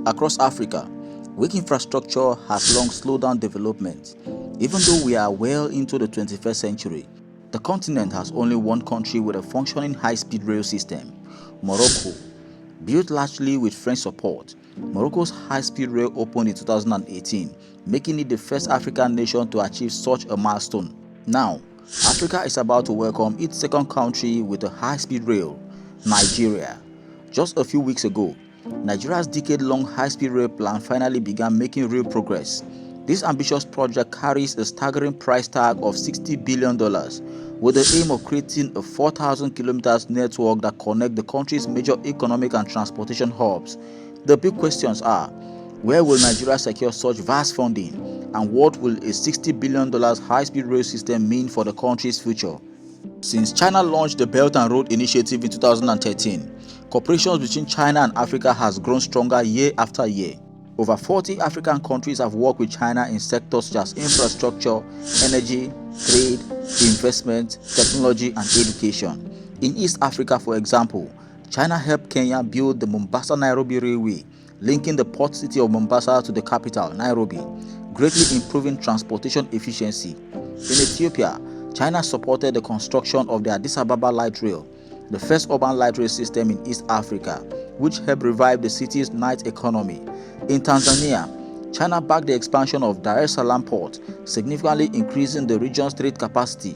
Across Africa, weak infrastructure has long slowed down development. Even though we are well into the 21st century, the continent has only one country with a functioning high-speed rail system: Morocco. Built largely with French support, Morocco's high-speed rail opened in 2018, making it the first African nation to achieve such a milestone. Now, Africa is about to welcome its second country with a high-speed rail, Nigeria. Just a few weeks ago, Nigeria's decade-long high-speed rail plan finally began making real progress. This ambitious project carries a staggering price tag of $60 billion, with the aim of creating a 4,000 kilometers network that connects the country's major economic and transportation hubs. The big questions are: where will Nigeria secure such vast funding, and what will a $60 billion high-speed rail system mean for the country's future? Since China launched the Belt and Road Initiative in 2013, cooperation between China and Africa has grown stronger year after year. Over 40 African countries have worked with China in sectors such as infrastructure, energy, trade, investment, technology, and education. In East Africa, for example, China helped Kenya build the Mombasa-Nairobi Railway, linking the port city of Mombasa to the capital, Nairobi, greatly improving transportation efficiency. In Ethiopia, China supported the construction of the Addis Ababa Light Rail, the first urban light rail system in East Africa, which helped revive the city's night economy. In Tanzania, China backed the expansion of Dar es Salaam port, significantly increasing the region's trade capacity.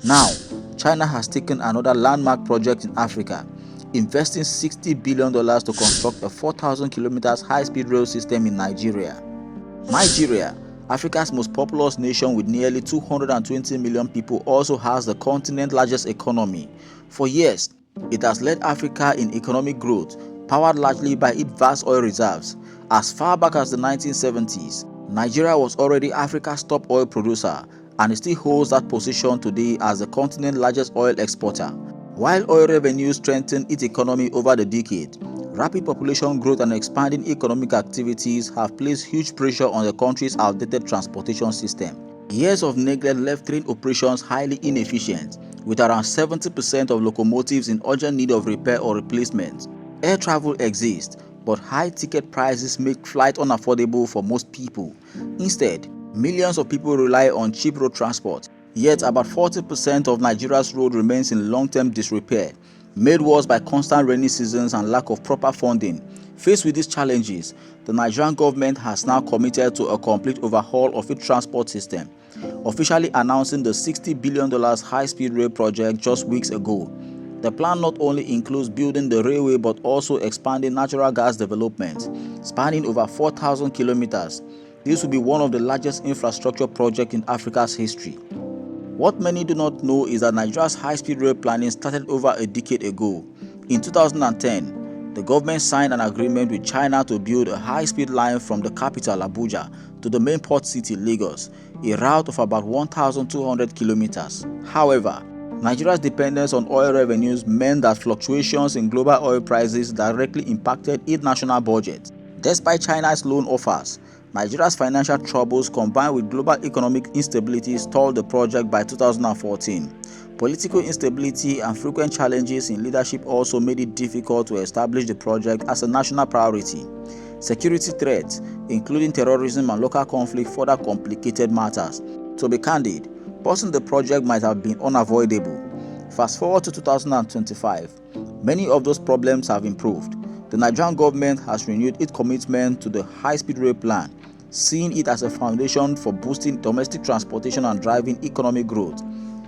Now, China has taken another landmark project in Africa, investing $60 billion to construct a 4,000 kilometers high-speed rail system in Nigeria. Nigeria, Africa's most populous nation with nearly 220 million people, also has the continent's largest economy. For years, it has led Africa in economic growth, powered largely by its vast oil reserves. As far back as the 1970s, Nigeria was already Africa's top oil producer, and it still holds that position today as the continent's largest oil exporter. While oil revenues strengthened its economy over the decade, rapid population growth and expanding economic activities have placed huge pressure on the country's outdated transportation system. Years of neglect left train operations highly inefficient, with around 70% of locomotives in urgent need of repair or replacement. Air travel exists, but high ticket prices make flight unaffordable for most people. Instead, millions of people rely on cheap road transport. Yet about 40% of Nigeria's road remains in long-term disrepair, made worse by constant rainy seasons and lack of proper funding. Faced with these challenges, the Nigerian government has now committed to a complete overhaul of its transport system, officially announcing the $60 billion high-speed rail project just weeks ago. The plan not only includes building the railway but also expanding natural gas development, spanning over 4,000 kilometers. This will be one of the largest infrastructure projects in Africa's history. What many do not know is that Nigeria's high-speed rail planning started over a decade ago. In 2010, the government signed an agreement with China to build a high-speed line from the capital, Abuja, to the main port city, Lagos, a route of about 1,200 kilometers. However, Nigeria's dependence on oil revenues meant that fluctuations in global oil prices directly impacted its national budget. Despite China's loan offers, Nigeria's financial troubles combined with global economic instability stalled the project by 2014. Political instability and frequent challenges in leadership also made it difficult to establish the project as a national priority. Security threats, including terrorism and local conflict, further complicated matters. To be candid, pausing the project might have been unavoidable. Fast forward to 2025, many of those problems have improved. The Nigerian government has renewed its commitment to the high-speed rail plan, seeing it as a foundation for boosting domestic transportation and driving economic growth.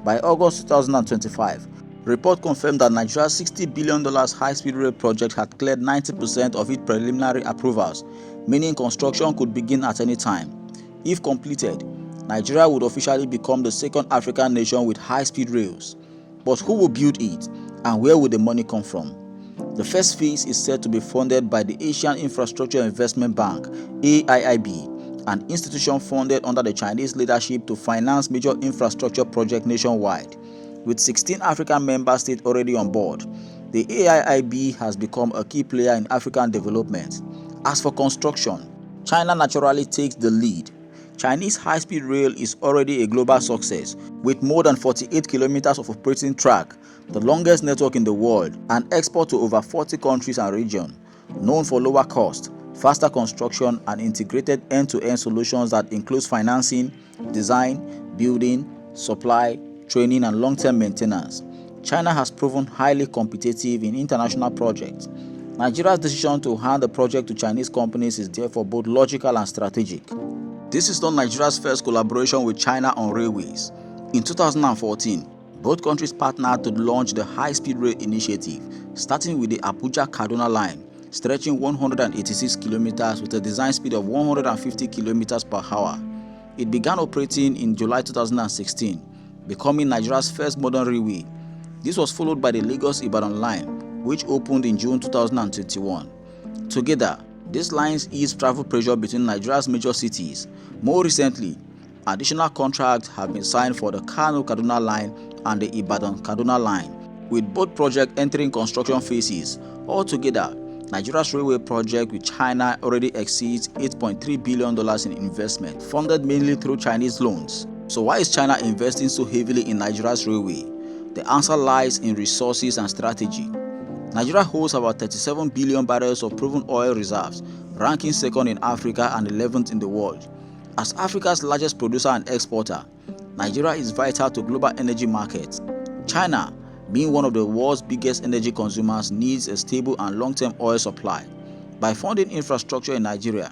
By August 2025, reports confirmed that Nigeria's $60 billion high-speed rail project had cleared 90% of its preliminary approvals, meaning construction could begin at any time. If completed, Nigeria would officially become the second African nation with high-speed rails. But who will build it, and where will the money come from? The first phase is said to be funded by the Asian Infrastructure Investment Bank (AIIB), an institution funded under the Chinese leadership to finance major infrastructure projects nationwide. With 16 African member states already on board, the AIIB has become a key player in African development. As for construction, China naturally takes the lead. Chinese high-speed rail is already a global success, with more than 48 kilometers of operating track, the longest network in the world, and export to over 40 countries and regions. Known for lower cost, faster construction, and integrated end-to-end solutions that includes financing, design, building, supply, training, and long-term maintenance. China has proven highly competitive in international projects. Nigeria's decision to hand the project to Chinese companies is therefore both logical and strategic. This is not Nigeria's first collaboration with China on railways. In 2014, both countries partnered to launch the High-Speed Rail Initiative, starting with the Abuja-Kaduna line, stretching 186 kilometers with a design speed of 150 kilometers per hour. It began operating in July 2016, becoming Nigeria's first modern railway. This was followed by the Lagos-Ibadan line, which opened in June 2021. Together, these lines ease travel pressure between Nigeria's major cities. More recently, additional contracts have been signed for the Kano-Kaduna line and the Ibadan-Kaduna line, with both projects entering construction phases. Altogether, Nigeria's railway project with China already exceeds $8.3 billion in investment, funded mainly through Chinese loans. So why is China investing so heavily in Nigeria's railway? The answer lies in resources and strategy. Nigeria holds about 37 billion barrels of proven oil reserves, ranking second in Africa and 11th in the world. As Africa's largest producer and exporter, Nigeria is vital to global energy markets. China, being one of the world's biggest energy consumers, needs a stable and long-term oil supply. By funding infrastructure in Nigeria,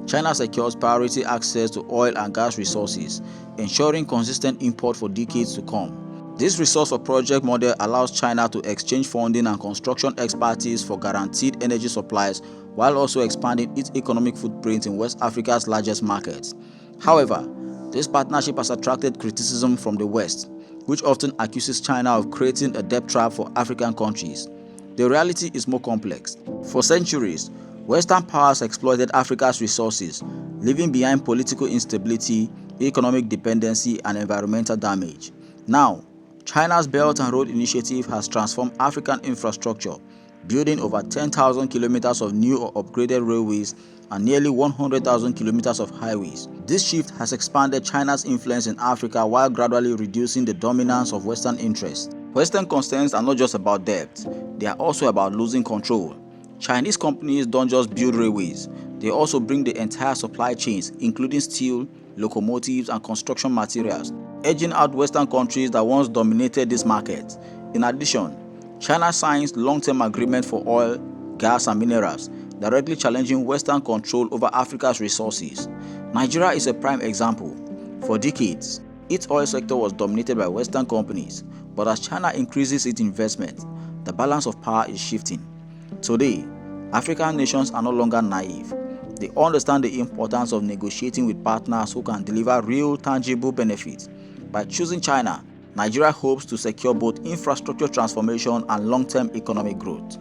China secures priority access to oil and gas resources, ensuring consistent import for decades to come. This resource for project model allows China to exchange funding and construction expertise for guaranteed energy supplies while also expanding its economic footprint in West Africa's largest markets. However, this partnership has attracted criticism from the West, which often accuses China of creating a debt trap for African countries. The reality is more complex. For centuries, Western powers exploited Africa's resources, leaving behind political instability, economic dependency, and environmental damage. Now, China's Belt and Road Initiative has transformed African infrastructure, building over 10,000 kilometers of new or upgraded railways and nearly 100,000 kilometers of highways. This shift has expanded China's influence in Africa while gradually reducing the dominance of Western interests. Western concerns are not just about debt, they are also about losing control. Chinese companies don't just build railways, they also bring the entire supply chains, including steel, locomotives, and construction materials, edging out Western countries that once dominated this market. In addition, China signs long-term agreements for oil, gas, and minerals, directly challenging Western control over Africa's resources. Nigeria is a prime example. For decades, its oil sector was dominated by Western companies, but as China increases its investment, the balance of power is shifting. Today, African nations are no longer naive. They understand the importance of negotiating with partners who can deliver real, tangible benefits. By choosing China, Nigeria hopes to secure both infrastructure transformation and long-term economic growth.